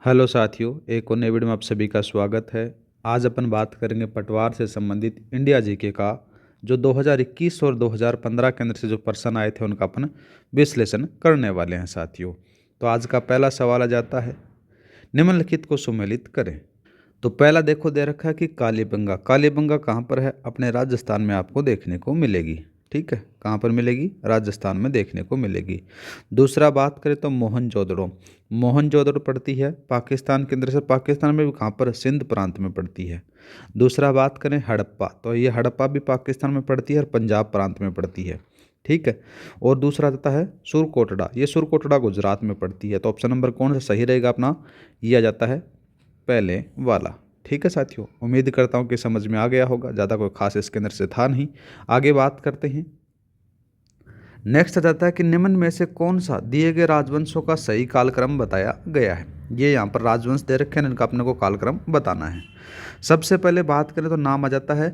Hello साथियों, एक और नए वीडियो में आप सभी का स्वागत है। आज अपन बात करेंगे पटवार से संबंधित इंडिया जीके का, जो 2021 और 2015 के अंदर से जो प्रश्न आए थे उनका अपन विश्लेषण करने वाले हैं साथियों। तो आज का पहला सवाल आ जाता है, निम्नलिखित को सुमेलित करें। तो पहला देखो दे रखा है कि कालीबंगा। कालीबंगा कहाँ पर है? अपने राजस्थान में आपको देखने को मिलेगी। ठीक है, कहाँ पर मिलेगी? राजस्थान में देखने को मिलेगी। दूसरा बात करें तो मोहनजोदड़ो। मोहनजोदड़ो पड़ती है पाकिस्तान के अंदर से, पाकिस्तान में भी कहाँ पर? सिंध प्रांत में पड़ती है। दूसरा बात करें हड़प्पा, तो ये हड़प्पा भी पाकिस्तान में पड़ती है और पंजाब प्रांत में पड़ती है। ठीक है। और दूसरा आता है सुरकोटड़ा। ये सुरकोटड़ा गुजरात में पड़ती है। तो ऑप्शन नंबर कौन सा सही रहेगा अपना? ये आ जाता है पहले वाला। ठीक है साथियों, उम्मीद करता हूँ कि समझ में आ गया होगा, ज़्यादा कोई खास इसके अंदर से था नहीं। आगे बात करते हैं। नेक्स्ट आ जाता है कि निम्न में से कौन सा दिए गए राजवंशों का सही कालक्रम बताया गया है। ये यहाँ पर राजवंश दे रखे हैं, इनका अपने को कालक्रम बताना है। सबसे पहले बात करें तो नाम आ जाता है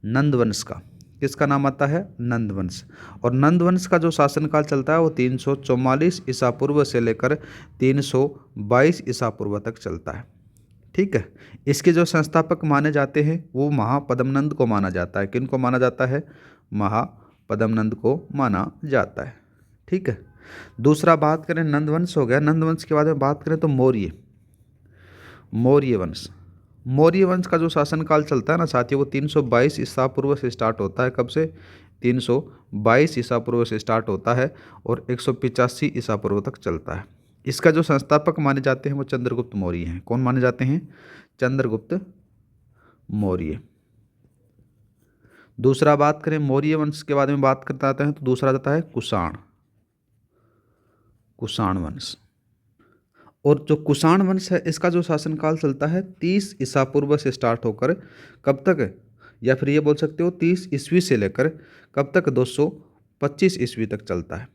नंदवंश का। किसका नाम आता है? नंदवंश। और नंदवंश का जो शासनकाल चलता है वो 344 ईसा पूर्व से लेकर 322 ईसा पूर्व तक चलता है। ठीक है। इसके जो संस्थापक माने जाते हैं वो महापद्मनंद को माना जाता है। किन को माना जाता है? महापद्मनंद को माना जाता है। ठीक है। दूसरा बात करें, नंदवंश हो गया। नंदवंश के बाद में बात करें तो मौर्य। मौर्य वंश। मौर्य वंश का जो शासनकाल चलता है ना साथियों, वो 322 ईसा पूर्व से स्टार्ट होता है। कब से? 322 ईसा पूर्व से स्टार्ट होता है और 185 ईसा पूर्व तक चलता है। इसका जो संस्थापक माने जाते हैं वो चंद्रगुप्त मौर्य हैं। कौन माने जाते हैं? चंद्रगुप्त मौर्य। दूसरा बात करें मौर्य वंश के बारे में बात करते आते हैं तो दूसरा आता है कुषाण। कुषाण वंश। और जो कुषाण वंश है इसका जो शासनकाल चलता है 30 ईसा पूर्व से स्टार्ट होकर कब तक, या फिर ये बोल सकते हो 30 ईस्वी से लेकर कब तक? 225 ईस्वी तक चलता है।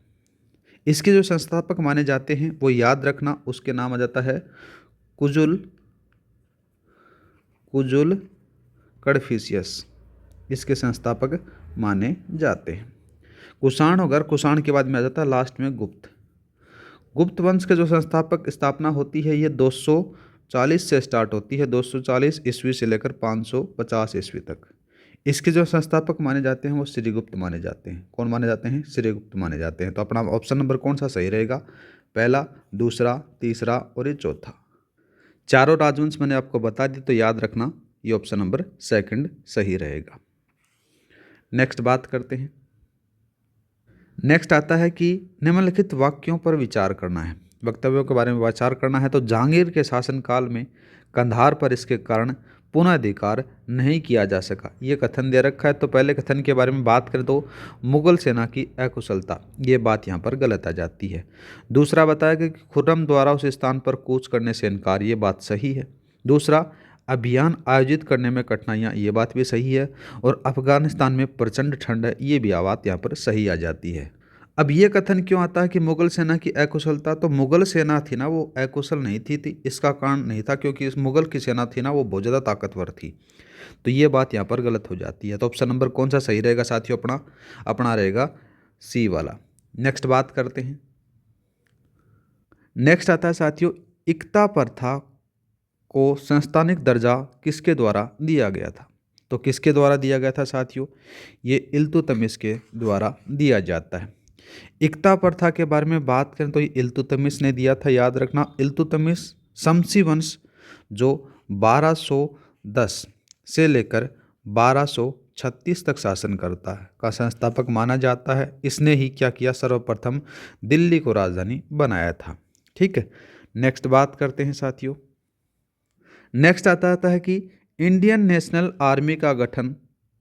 इसके जो संस्थापक माने जाते हैं वो याद रखना, उसके नाम आ जाता है कुजुल कुजुल कडफिसियस। इसके संस्थापक माने जाते हैं। कुषाण होकर कुषाण के बाद में आ जाता है लास्ट में गुप्त। गुप्त वंश के जो संस्थापक स्थापना होती है ये 240 से स्टार्ट होती है, 240 ईस्वी से लेकर 550 ईस्वी तक। इसके जो संस्थापक माने जाते हैं वो श्रीगुप्त माने जाते हैं। कौन माने जाते हैं? श्रीगुप्त माने जाते हैं। तो अपना ऑप्शन नंबर कौन सा सही रहेगा? पहला, दूसरा, तीसरा और ये चौथा। चारों राजवंश मैंने आपको बता दी, तो याद रखना ये ऑप्शन नंबर सेकंड सही रहेगा। नेक्स्ट बात करते हैं। नेक्स्ट आता है कि निम्नलिखित वाक्यों पर विचार करना है। वक्तव्यों के बारे में विचार करना है। तो जहांगीर के शासनकाल में कंधार पर इसके कारण पुनः अधिकार नहीं किया जा सका, ये कथन दे रखा है। तो पहले कथन के बारे में बात करें तो मुगल सेना की अकुशलता, ये बात यहाँ पर गलत आ जाती है। दूसरा बताया कि खुर्रम द्वारा उस स्थान पर कूच करने से इनकार, ये बात सही है। दूसरा, अभियान आयोजित करने में कठिनाइयाँ, ये बात भी सही है। और अफगानिस्तान में प्रचंड ठंड है, ये भी बात यहाँ पर सही आ जाती है। अब ये कथन क्यों आता है कि मुगल सेना की अकुशलता? तो मुगल सेना थी ना वो अकुशल नहीं थी, इसका कारण नहीं था, क्योंकि इस मुगल की सेना थी ना वो बहुत ज़्यादा ताकतवर थी। तो ये बात यहाँ पर गलत हो जाती है। तो ऑप्शन नंबर कौन सा सही रहेगा साथियों? अपना अपना रहेगा सी वाला। नेक्स्ट बात करते हैं। नेक्स्ट आता है साथियों, इक्ता प्रथा को संस्थानिक दर्जा किसके द्वारा दिया गया था? तो किसके द्वारा दिया गया था साथियों? ये इल्तुतमिश के द्वारा दिया जाता है। इक्ता प्रथा के बारे में बात करें तो ये इल्तुतमिश ने दिया था। याद रखना, इल्तुतमिश शमसी वंश जो 1210 से लेकर 1236 तक शासन करता है का संस्थापक माना जाता है। इसने ही क्या किया? सर्वप्रथम दिल्ली को राजधानी बनाया था। ठीक है। नेक्स्ट बात करते हैं साथियों। नेक्स्ट आता है कि इंडियन नेशनल आर्मी का गठन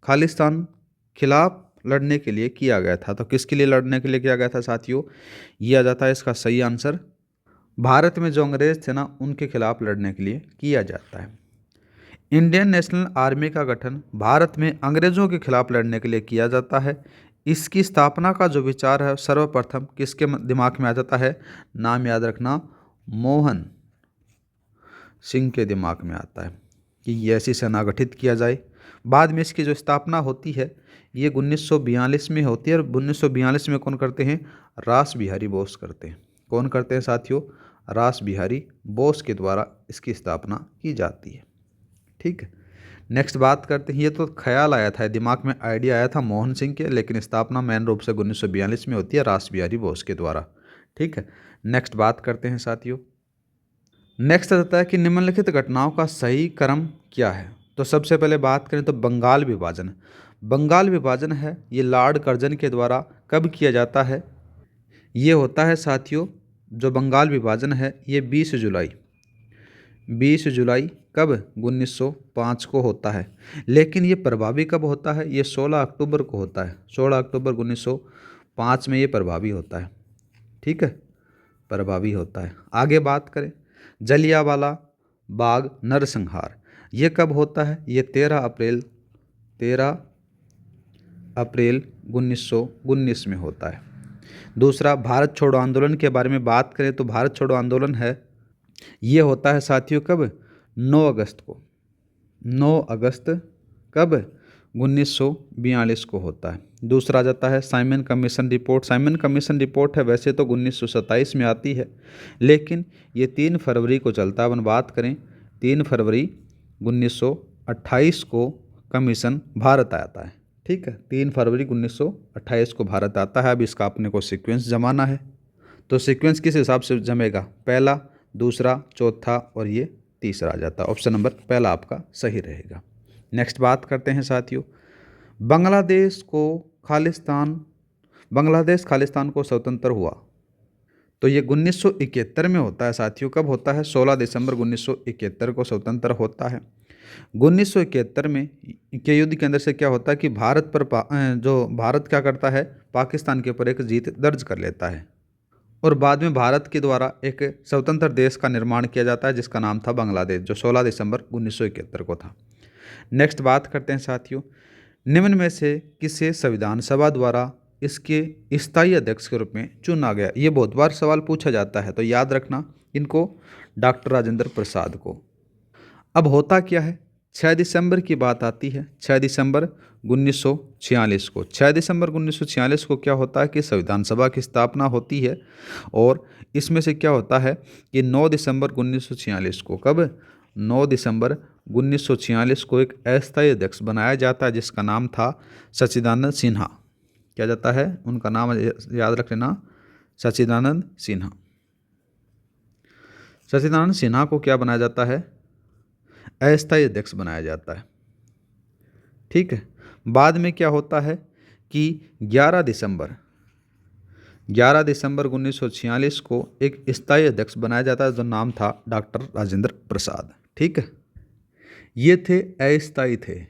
खालिस्तान खिलाफ लड़ने के लिए किया गया था। तो किसके लिए लड़ने के लिए किया गया था साथियों? ये आ जाता है इसका सही आंसर, भारत में जो अंग्रेज थे ना उनके खिलाफ लड़ने के लिए किया जाता है। इंडियन नेशनल आर्मी का गठन भारत में अंग्रेजों के खिलाफ लड़ने के लिए किया जाता है। इसकी स्थापना का जो विचार है सर्वप्रथम किसके दिमाग में आ जाता है? नाम याद रखना, मोहन सिंह के दिमाग में आता है कि ये ऐसी सेना गठित किया जाए। बाद में इसकी जो स्थापना होती है ये 1942 में होती है। और 1942 में कौन करते हैं? रास बिहारी बोस करते हैं। कौन करते हैं साथियों? रास बिहारी बोस के द्वारा इसकी स्थापना की जाती है। ठीक है, नेक्स्ट बात करते हैं। ये तो ख्याल आया था, दिमाग में आइडिया आया था मोहन सिंह के, लेकिन स्थापना मेन रूप से 1942 में होती है रास बिहारी बोस के द्वारा। ठीक है, नेक्स्ट बात करते हैं साथियों। नेक्स्ट आता है कि निम्नलिखित घटनाओं का सही क्रम क्या है। तो सबसे पहले बात करें तो बंगाल विभाजन। बंगाल विभाजन है ये लॉर्ड कर्जन के द्वारा कब किया जाता है। ये होता है साथियों, जो बंगाल विभाजन है ये 20 जुलाई कब 1905 को होता है। लेकिन ये प्रभावी कब होता है, ये 16 अक्टूबर को होता है। 16 अक्टूबर 1905 में ये प्रभावी होता है। ठीक है, प्रभावी होता है। आगे बात करें, जलियांवाला बाग नरसंहार ये कब होता है, ये 13 अप्रैल 1919 में होता है। दूसरा, भारत छोड़ो आंदोलन के बारे में बात करें तो भारत छोड़ो आंदोलन है ये होता है साथियों कब, 9 अगस्त को। 9 अगस्त कब 1942 को होता है। दूसरा जाता है Simon commission report. Simon commission report है वैसे तो 1927 में आती है, लेकिन ये 3 फरवरी को चलता है। अपन बात करें 3 फरवरी 1928 को कमीशन भारत आता है। ठीक है, 3 फरवरी 1928 को भारत आता है। अब इसका अपने को सीक्वेंस जमाना है, तो सीक्वेंस किस हिसाब से जमेगा, पहला, दूसरा, चौथा और ये तीसरा आ जाता है। ऑप्शन नंबर पहला आपका सही रहेगा। नेक्स्ट बात करते हैं साथियों, बांग्लादेश खालिस्तान को स्वतंत्र हुआ तो ये 1971 में होता है साथियों। कब होता है, 16 दिसंबर 1971 को स्वतंत्र होता है। 1971 में के युद्ध के अंदर से क्या होता है कि भारत क्या करता है, पाकिस्तान के ऊपर एक जीत दर्ज कर लेता है और बाद में भारत के द्वारा एक स्वतंत्र देश का निर्माण किया जाता है जिसका नाम था बांग्लादेश, जो 16 दिसंबर 1971 को था। नेक्स्ट बात करते हैं साथियों, निम्न में से किसे संविधान सभा द्वारा इसके स्थायी अध्यक्ष के रूप में चुना गया। ये बहुत बार सवाल पूछा जाता है, तो याद रखना इनको, डॉक्टर राजेंद्र प्रसाद को। अब होता क्या है, 6 दिसंबर की बात आती है, 6 दिसंबर 1946 को। 6 दिसंबर 1946 को क्या होता है कि संविधान सभा की स्थापना होती है और इसमें से क्या होता है कि 9 दिसंबर 1946 को, कब, 9 दिसंबर 1946 को एक अस्थायी अध्यक्ष बनाया जाता है जिसका नाम था सच्चिदानंद सिन्हा। क्या जाता है, उनका नाम याद रख लेना, सच्चिदानंद सिन्हा। सच्चिदानंद सिन्हा को क्या बनाया जाता है, अस्थायी अध्यक्ष बनाया जाता है। ठीक है, बाद में क्या होता है कि 11 दिसंबर 1946 को एक स्थायी अध्यक्ष बनाया जाता है जो नाम था डॉक्टर राजेंद्र प्रसाद। ठीक है, ये थे अस्थायी थे,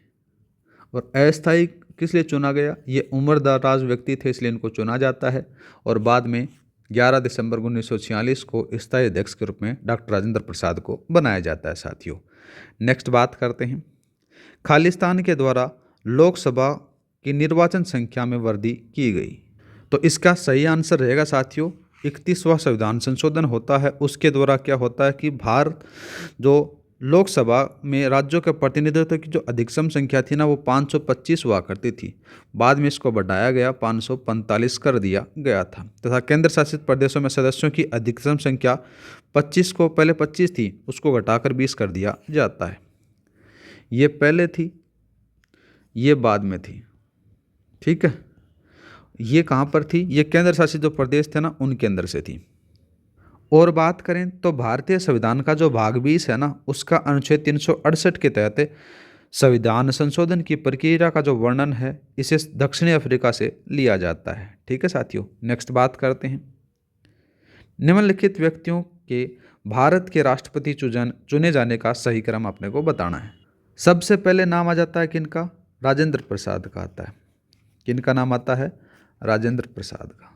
और अस्थायी किस लिए चुना गया, ये उम्रदराज व्यक्ति थे इसलिए इनको चुना जाता है। और बाद में 11 दिसंबर 1946 को स्थायी अध्यक्ष के रूप में डॉक्टर राजेंद्र प्रसाद को बनाया जाता है साथियों। नेक्स्ट बात करते हैं, खालिस्तान के द्वारा लोकसभा की निर्वाचन संख्या में वृद्धि की गई। तो इसका सही आंसर रहेगा साथियों 31वां संविधान संशोधन होता है, उसके द्वारा क्या होता है कि भारत जो लोकसभा में राज्यों के प्रतिनिधित्व की जो अधिकतम संख्या थी ना वो 525 हुआ करती थी, बाद में इसको बढ़ाया गया 545 कर दिया गया था, तथा केंद्र शासित प्रदेशों में सदस्यों की अधिकतम संख्या 25 को, पहले 25 थी उसको घटाकर 20 कर दिया जाता है। ये पहले थी, ये बाद में थी। ठीक है, ये कहाँ पर थी, ये केंद्र शासित जो प्रदेश थे ना उनके अंदर से थी। और बात करें तो भारतीय संविधान का जो भाग 20 है ना उसका अनुच्छेद 368 के तहत संविधान संशोधन की प्रक्रिया का जो वर्णन है इसे दक्षिणी अफ्रीका से लिया जाता है। ठीक है साथियों, नेक्स्ट बात करते हैं, निम्नलिखित व्यक्तियों के भारत के राष्ट्रपति चुने जाने का सही क्रम अपने को बताना है। सबसे पहले नाम आ जाता है किनका, राजेंद्र प्रसाद का आता है। किनका नाम आता है, राजेंद्र प्रसाद का।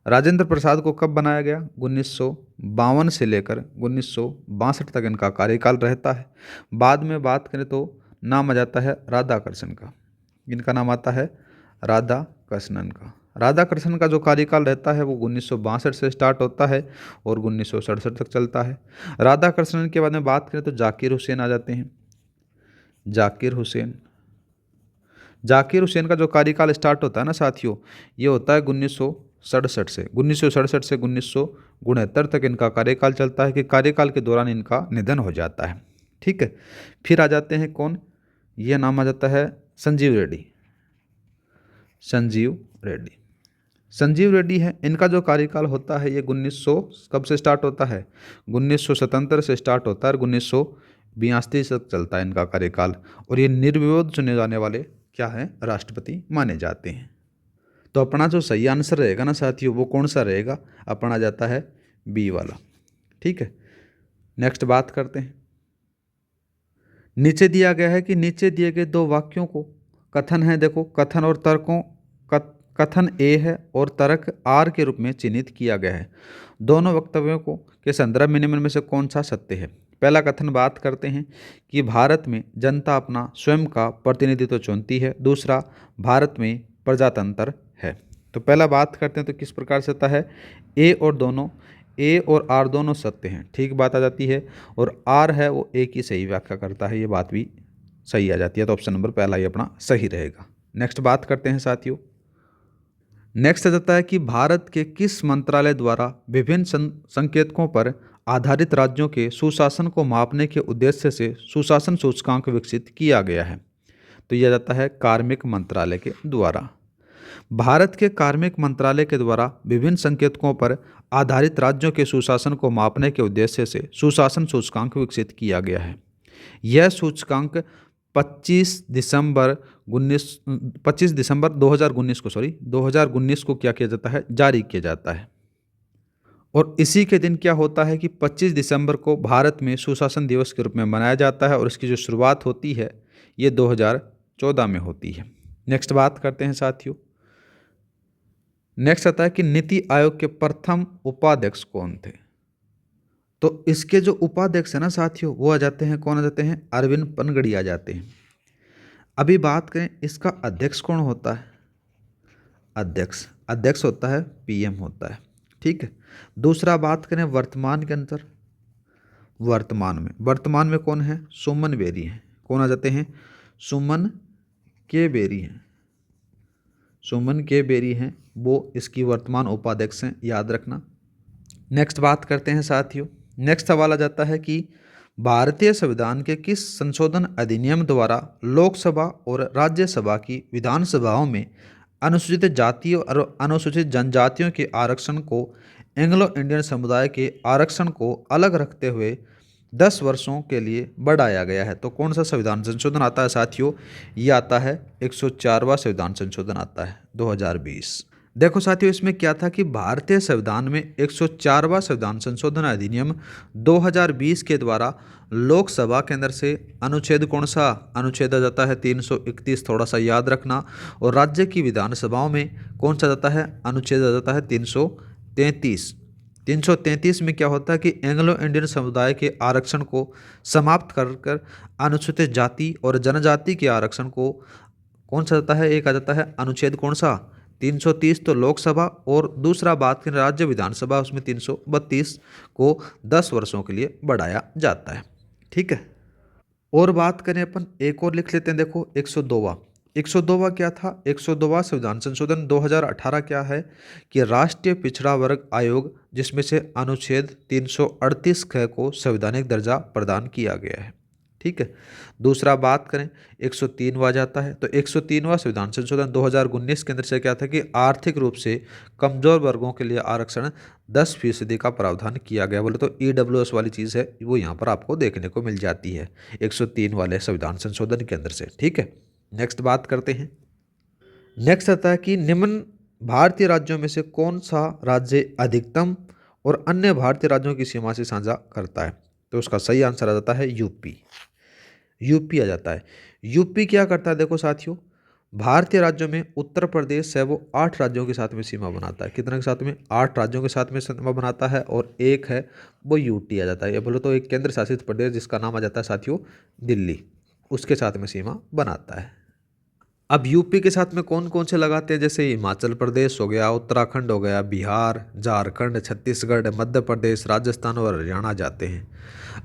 राजेंद्र प्रसाद को कब बनाया गया, 1952 से लेकर 1962 तक इनका कार्यकाल रहता है। बाद में बात करें तो नाम आ जाता है राधाकृष्णन का। इनका नाम आता है राधाकृष्णन का। राधाकृष्णन का जो कार्यकाल रहता है वो 1962 से स्टार्ट होता है और 1967 तक चलता है। राधाकृष्णन के बाद में बात करें तो जाकिर हुसैन आ जाते हैं। जाकिर हुसैन का जो कार्यकाल स्टार्ट होता है ना साथियों, ये होता है 1967 से 19 69 तक इनका कार्यकाल चलता है कि कार्यकाल के दौरान इनका निधन हो जाता है। ठीक है, फिर आ जाते हैं कौन, ये नाम आ जाता है संजीव रेड्डी। संजीव रेड्डी, संजीव रेड्डी है, इनका जो कार्यकाल होता है ये 1900 कब से स्टार्ट होता है, 1977 से स्टार्ट होता है और 1982 तक चलता है इनका कार्यकाल। और ये निर्विरोध चुने जाने वाले क्या हैं, राष्ट्रपति माने जाते हैं। तो अपना जो सही आंसर रहेगा ना साथियों, वो कौन सा रहेगा, अपना जाता है बी वाला। ठीक है, नेक्स्ट बात करते हैं। नीचे दिया गया है कि नीचे दिए गए दो वाक्यों को, कथन है, देखो कथन और तर्कों, कथन ए है और तर्क आर के रूप में चिन्हित किया गया है। दोनों वक्तव्यों को के संदर्भ में निम्न में से कौन सा सत्य है। पहला कथन बात करते हैं कि भारत में जनता अपना स्वयं का प्रतिनिधित्व चुनती है। दूसरा, भारत में प्रजातंत्र है। तो पहला बात करते हैं तो किस प्रकार से होता है, ए और आर दोनों सत्य हैं, ठीक बात आ जाती है। और आर है वो ए की सही व्याख्या करता है, ये बात भी सही आ जाती है। तो ऑप्शन नंबर पहला ही अपना सही रहेगा। नेक्स्ट बात करते हैं साथियों। नेक्स्ट आ जाता है कि भारत के किस मंत्रालय द्वारा विभिन्न संकेतकों पर आधारित राज्यों के सुशासन को मापने के उद्देश्य से सुशासन सूचकांक विकसित किया गया है। तो यह जाता है कार्मिक मंत्रालय के द्वारा। भारत के कार्मिक मंत्रालय के द्वारा विभिन्न संकेतकों पर आधारित राज्यों के सुशासन को मापने के उद्देश्य से सुशासन सूचकांक विकसित किया गया है। यह सूचकांक 25 दिसंबर 2019 को क्या किया जाता है, जारी किया जाता है। और इसी के दिन क्या होता है कि 25 दिसंबर को भारत में सुशासन दिवस के रूप में मनाया जाता है और इसकी जो शुरुआत होती है ये 2014 में होती है। नेक्स्ट बात करते हैं साथियों। नेक्स्ट आता है कि नीति आयोग के प्रथम उपाध्यक्ष कौन थे। तो इसके जो उपाध्यक्ष है ना साथियों, वो आ जाते हैं, कौन आ जाते हैं, अरविंद पनगड़ी आ जाते हैं। अभी बात करें इसका अध्यक्ष कौन होता है, अध्यक्ष होता है पीएम होता है। ठीक है, दूसरा बात करें वर्तमान के अंदर, वर्तमान में कौन है, सुमन बेरी हैं। कौन आ जाते हैं, सुमन के बेरी हैं, वो इसकी वर्तमान उपाध्यक्ष हैं, याद रखना। नेक्स्ट बात करते हैं साथियों। नेक्स्ट सवाल आ जाता है कि भारतीय संविधान के किस संशोधन अधिनियम द्वारा लोकसभा और राज्यसभा की विधानसभाओं में अनुसूचित जातियों और अनुसूचित जनजातियों के आरक्षण को एंग्लो इंडियन समुदाय के आरक्षण को अलग रखते हुए 10 वर्षों के लिए बढ़ाया गया है। तो कौन सा संविधान संशोधन आता है साथियों, ये आता है 104वां संविधान संशोधन आता है 2020। देखो साथियों, इसमें क्या था कि भारतीय संविधान में 104वां संविधान संशोधन अधिनियम 2020 के द्वारा लोकसभा के अंदर से अनुच्छेद कौन सा, अनुच्छेद आ जाता है 331, थोड़ा सा याद रखना। और राज्य की विधानसभाओं में कौन सा जाता है, अनुच्छेद आ जाता है 333। 333 में क्या होता है कि एंग्लो इंडियन समुदाय के आरक्षण को समाप्त कर अनुसूचित जाति और जनजाति के आरक्षण को कौन सा जाता है, एक आ जाता है अनुच्छेद कौन सा 330, तो लोकसभा, और दूसरा बात करें राज्य विधानसभा, उसमें 332 को 10 वर्षों के लिए बढ़ाया जाता है। ठीक है, और बात करें अपन एक और लिख लेते हैं। देखो 102वां क्या था, 102वां संविधान संशोधन 2018 क्या है कि राष्ट्रीय पिछड़ा वर्ग आयोग, जिसमें से अनुच्छेद 338 को संवैधानिक दर्जा प्रदान किया गया है। ठीक है, दूसरा बात करें 103वां जाता है। तो 103वां संविधान संशोधन 2019 के अंदर से क्या था कि आर्थिक रूप से कमजोर वर्गों के लिए आरक्षण 10% का प्रावधान किया गया। बोले तो EWS वाली चीज़ है, वो यहाँ पर आपको देखने को मिल जाती है 103 वाले संविधान संशोधन के अंदर से। ठीक है, नेक्स्ट बात करते हैं। नेक्स्ट आता है कि निम्न भारतीय राज्यों में से कौन सा राज्य अधिकतम और अन्य भारतीय राज्यों की सीमा से साझा करता है। तो उसका सही आंसर आ जाता है यूपी आ जाता है। यूपी क्या करता है, देखो साथियों, भारतीय राज्यों में उत्तर प्रदेश है वो 8 राज्यों के साथ में सीमा बनाता है। कितने के साथ में, 8 राज्यों के साथ में सीमा बनाता है। और एक है वो यूटी आ जाता है, ये बोलो तो एक केंद्र शासित प्रदेश जिसका नाम आ जाता है साथियों दिल्ली, उसके साथ में सीमा बनाता है। अब यूपी के साथ में कौन कौन से लगाते हैं, जैसे हिमाचल प्रदेश हो गया, उत्तराखंड हो गया, बिहार, झारखंड, छत्तीसगढ़, मध्य प्रदेश, राजस्थान और हरियाणा जाते हैं।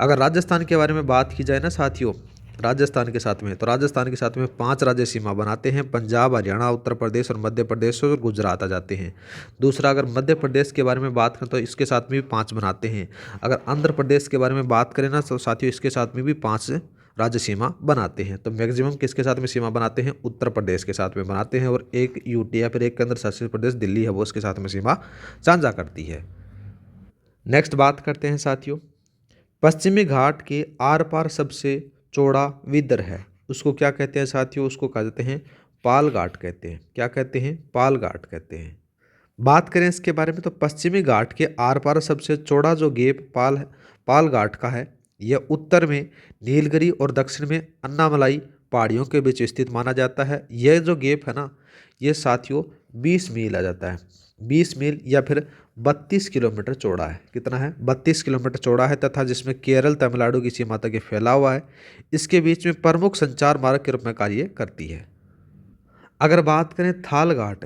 अगर राजस्थान के बारे में बात की जाए ना साथियों, राजस्थान के साथ में, तो राजस्थान के साथ में 5 राज्य सीमा बनाते हैं, पंजाब, हरियाणा, उत्तर प्रदेश और मध्य प्रदेश और गुजरात आ जाते हैं। दूसरा, अगर मध्य प्रदेश के बारे में बात करें तो इसके साथ में भी 5 बनाते हैं। अगर आंध्र प्रदेश के बारे में बात करें ना तो साथियों इसके साथ में भी 5 राज्य सीमा बनाते हैं। तो मैक्सिमम किसके साथ में सीमा बनाते हैं? उत्तर प्रदेश के साथ में बनाते हैं, और एक यूटी या फिर एक केंद्र शासित प्रदेश दिल्ली है वो उसके साथ में सीमा साझा करती है। नेक्स्ट बात करते हैं साथियों, पश्चिमी घाट के आर पार सबसे चौड़ा विदर है, उसको क्या कहते हैं साथियों? उसको कहते हैं पाल घाट कहते हैं। क्या कहते हैं? पाल घाट कहते हैं। बात करें इसके बारे में तो पश्चिमी घाट के आर पार सबसे चौड़ा जो गेप पाल घाट का है, यह उत्तर में नीलगिरी और दक्षिण में अन्नामलाई पहाड़ियों के बीच स्थित माना जाता है। यह जो गेप है ना, ये साथियों 20 मील आ जाता है, 20 मील या फिर 32 किलोमीटर चौड़ा है। कितना है? 32 किलोमीटर चौड़ा है, तथा जिसमें केरल तमिलनाडु की सीमा तक फैला हुआ है। इसके बीच में प्रमुख संचार मार्ग के रूप में कार्य करती है। अगर बात करें थाल घाट,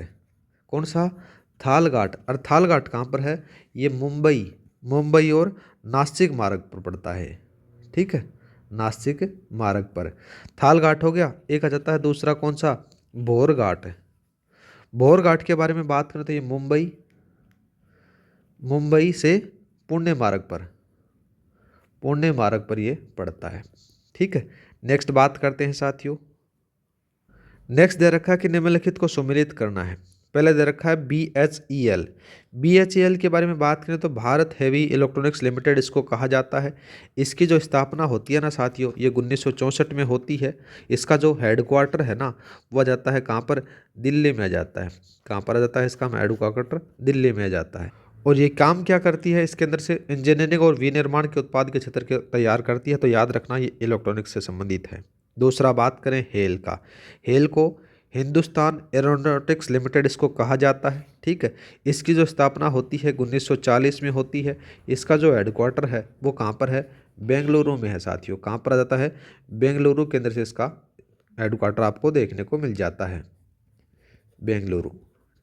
कौन सा? थाल घाट। और थाल घाट कहाँ पर है? ये मुंबई और नासिक मार्ग पर पड़ता है। ठीक है, नासिक मार्ग पर थाल घाट हो गया। एक आ जाता है दूसरा, कौन सा? भोर घाट है। भोर घाट के बारे में बात करें तो ये मुंबई से पुणे मार्ग पर ये पड़ता है। ठीक है, नेक्स्ट बात करते हैं साथियों। नेक्स्ट दे रखा है कि निम्नलिखित को सम्मिलित करना है। पहले दे रखा है BHEL। BHEL के बारे में बात करें तो भारत हेवी इलेक्ट्रॉनिक्स लिमिटेड इसको कहा जाता है। इसकी जो स्थापना होती है ना साथियों, ये 1964 में होती है। इसका जो हेडक्वार्टर है ना, वह जाता है कहाँ पर? दिल्ली में आ जाता है। कहाँ पर आ जाता है इसका हेडक्वार्टर? दिल्ली में आ जाता है। और ये काम क्या करती है? इसके अंदर से इंजीनियरिंग और विनिर्माण के उत्पाद के क्षेत्र के तैयार करती है। तो याद रखना ये इलेक्ट्रॉनिक्स से संबंधित है। दूसरा बात करें हेल का, हेल को हिंदुस्तान एरोनॉटिक्स लिमिटेड इसको कहा जाता है। ठीक है, इसकी जो स्थापना होती है 1940 में होती है। इसका जो हेडक्वार्टर है वो कहाँ पर है? बेंगलुरु में है साथियों। कहाँ पर आ जाता है? बेंगलुरु के अंदर से इसका हेडक्वार्टर आपको देखने को मिल जाता है, बेंगलुरु।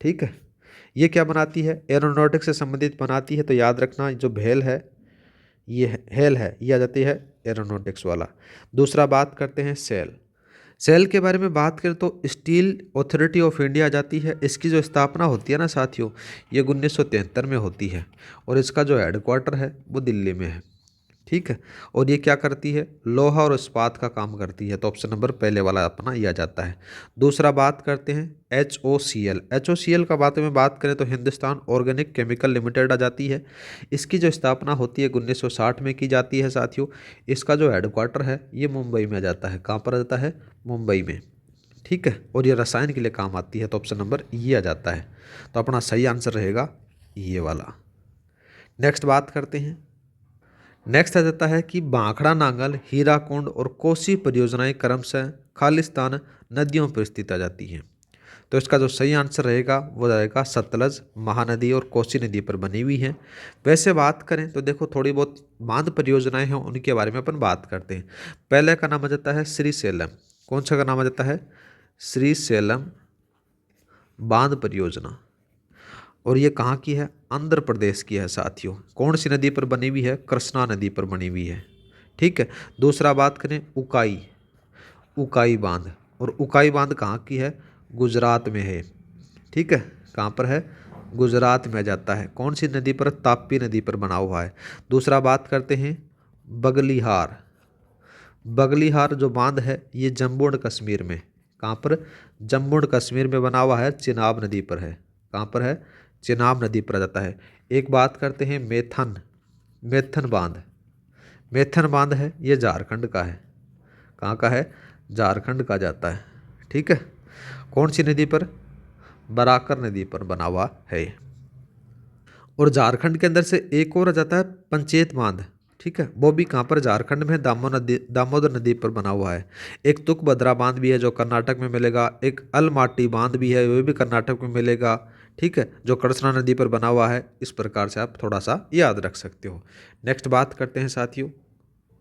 ठीक है, ये क्या बनाती है? एरोनॉटिक्स से संबंधित बनाती है। तो याद रखना जो भेल है, ये हेल है, ये आ जाती है एरोनॉटिक्स वाला। दूसरा बात करते हैं सेल के बारे में बात करें तो स्टील अथॉरिटी ऑफ इंडिया आ जाती है। इसकी जो स्थापना होती है ना साथियों, ये 1973 में होती है, और इसका जो हेडक्वार्टर है वो दिल्ली में है। ठीक है, और ये क्या करती है? लोहा और इस्पात का काम करती है। तो ऑप्शन नंबर पहले वाला अपना ये आ जाता है। दूसरा बात करते हैं HOCL का बात में बात करें तो हिंदुस्तान ऑर्गेनिक केमिकल लिमिटेड आ जाती है। इसकी जो स्थापना होती है 1960 में की जाती है साथियों। इसका जो हेडक्वार्टर है ये मुंबई में आ जाता है। कहाँ पर आ जाता है? मुंबई में। ठीक है, और ये रसायन के लिए काम आती है। तो ऑप्शन नंबर ये आ जाता है। तो अपना सही आंसर रहेगा ये वाला। नेक्स्ट बात करते हैं। नेक्स्ट आ जाता है कि भाखड़ा नांगल, हीराकुंड और कोसी परियोजनाएं क्रमशः खालिस्तान नदियों पर स्थित आ जाती हैं। तो इसका जो सही आंसर रहेगा वो रहेगा सतलज, महानदी और कोसी नदी पर बनी हुई है। वैसे बात करें तो देखो थोड़ी बहुत बांध परियोजनाएं हैं, उनके बारे में अपन बात करते हैं। पहले का नाम आ जाता है श्रीशैलम। कौन सा का नाम आ जाता है? श्रीशैलम बांध परियोजना। और ये कहाँ की है? आंध्र प्रदेश की है साथियों। कौन सी नदी पर बनी हुई है? कृष्णा नदी पर बनी हुई है। ठीक है, दूसरा बात करें उकाई बांध, और उकाई बांध कहाँ की है? गुजरात में है। ठीक है, कहाँ पर है? गुजरात में जाता है। कौन सी नदी पर? ताप्ती नदी पर बना हुआ है। दूसरा बात करते हैं बगलिहार जो बांध है ये जम्मू और कश्मीर में, कहाँ पर? जम्मू और कश्मीर में बना हुआ है, चिनाब नदी पर है। कहाँ पर है? चिनाब नदी पर जाता है। एक बात करते हैं मेथन बांध है, ये झारखंड का है। कहाँ का है? झारखंड का जाता है। ठीक है, कौन सी नदी पर? बराकर नदी पर बना हुआ है। और झारखंड के अंदर से एक और आ जाता है पंचेत बांध। ठीक है, वो भी कहाँ पर? झारखंड में दामोदर नदी पर बना हुआ है। एक तुंगभद्रा बांध भी है जो कर्नाटक में मिलेगा। एक अलमाटी बांध भी है, वो भी कर्नाटक में मिलेगा। ठीक है, जो कृष्णा नदी पर बना हुआ है। इस प्रकार से आप थोड़ा सा याद रख सकते हो। नेक्स्ट बात करते हैं साथियों।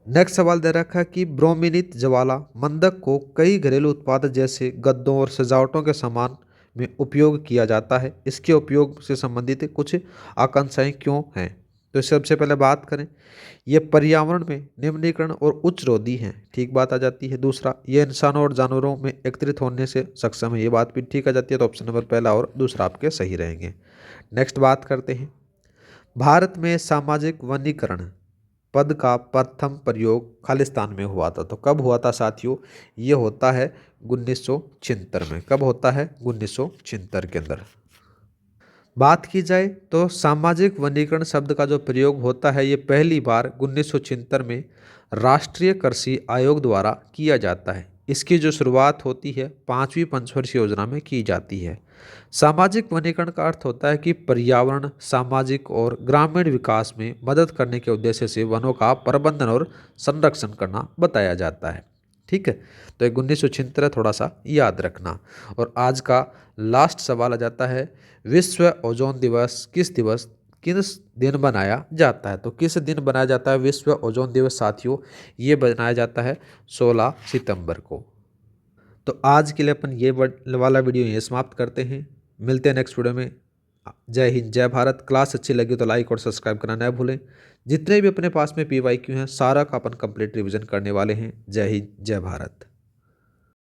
नेक्स्ट सवाल दे रखा है कि ब्रोमिनित ज्वाला मंदक को कई घरेलू उत्पाद जैसे गद्दों और सजावटों के सामान में उपयोग किया जाता है। इसके उपयोग से संबंधित कुछ आकांक्षाएं क्यों हैं? तो सबसे पहले बात करें, ये पर्यावरण में निम्नीकरण और उच्च रोधी हैं, ठीक बात आ जाती है। दूसरा, ये इंसानों और जानवरों में एकत्रित होने से सक्षम है, ये बात भी ठीक आ जाती है। तो ऑप्शन नंबर पहला और दूसरा आपके सही रहेंगे। नेक्स्ट बात करते हैं, भारत में सामाजिक वनीकरण पद का प्रथम प्रयोग खालिस्तान में हुआ था। तो कब हुआ था साथियों? ये होता है 1976 में। कब होता है? 1976 के अंदर। बात की जाए तो सामाजिक वनीकरण शब्द का जो प्रयोग होता है ये पहली बार 1976 में राष्ट्रीय कृषि आयोग द्वारा किया जाता है। इसकी जो शुरुआत होती है 5वीं पंचवर्षीय योजना में की जाती है। सामाजिक वनीकरण का अर्थ होता है कि पर्यावरण, सामाजिक और ग्रामीण विकास में मदद करने के उद्देश्य से वनों का प्रबंधन और संरक्षण करना बताया जाता है। ठीक है, तो एक 1976 थोड़ा सा याद रखना। और आज का लास्ट सवाल आ जाता है, विश्व ओजोन दिवस किस दिन बनाया जाता है? तो किस दिन बनाया जाता है विश्व ओजोन दिवस साथियों? ये बनाया जाता है 16 सितंबर को। तो आज के लिए अपन ये वाला वीडियो ये समाप्त करते हैं। मिलते हैं नेक्स्ट वीडियो में। जय हिंद, जय भारत। क्लास अच्छी लगी तो लाइक और सब्सक्राइब करना न भूलें। जितने भी अपने पास में PYQ हैं सारा का अपन कंप्लीट रिवीजन करने वाले हैं। जय हिंद, जय भारत।